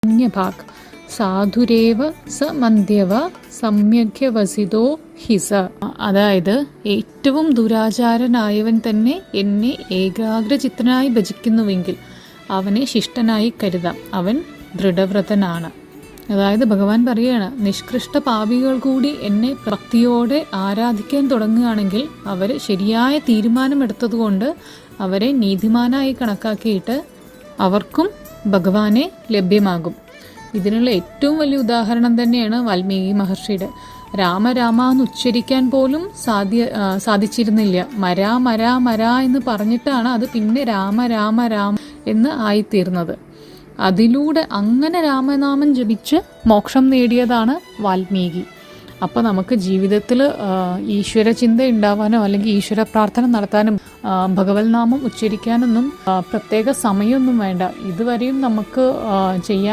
അന്യഭാഗ് സാധുരേവ സ മന്ധ്യവ സമ്യഗ്യവസിതോ ഹിസ. അതായത് ഏറ്റവും ദുരാചാരനായവൻ തന്നെ എന്നെ ഏകാഗ്രചിത്തനായി ഭജിക്കുന്നുവെങ്കിൽ അവനെ ശിഷ്ടനായി കരുതാം, അവൻ ദൃഢവ്രതനാണ്. അതായത് ഭഗവാൻ പറയുകയാണ്, നിഷ്കൃഷ്ട പാപികൾ കൂടി എന്നെ ഭക്തിയോടെ ആരാധിക്കാൻ തുടങ്ങുകയാണെങ്കിൽ അവർ ശരിയായ തീരുമാനമെടുത്തതുകൊണ്ട് അവരെ നീതിമാനായി കണക്കാക്കിയിട്ട് അവർക്കും ഭഗവാനെ ലഭ്യമാകും. ഇതിനുള്ള ഏറ്റവും വലിയ ഉദാഹരണം തന്നെയാണ് വാൽമീകി മഹർഷിയുടെ. രാമ എന്ന് ഉച്ചരിക്കാൻ പോലും സാധിച്ചിരുന്നില്ല. മരാ മരാ മരാ എന്ന് പറഞ്ഞിട്ടാണ് അത് പിന്നെ രാമ എന്ന് ആയിത്തീർന്നത്. അതിലൂടെ അങ്ങനെ രാമനാമം ജപിച്ച് മോക്ഷം നേടിയതാണ് വാൽമീകി. അപ്പോൾ നമുക്ക് ജീവിതത്തിൽ ഈശ്വര ചിന്ത ഉണ്ടാവാനോ അല്ലെങ്കിൽ ഈശ്വര പ്രാർത്ഥന നടത്താനും ഭഗവത് നാമം ഉച്ചരിക്കാനൊന്നും പ്രത്യേക സമയമൊന്നും വേണ്ട. ഇതുവരെയും നമുക്ക് ചെയ്യാൻ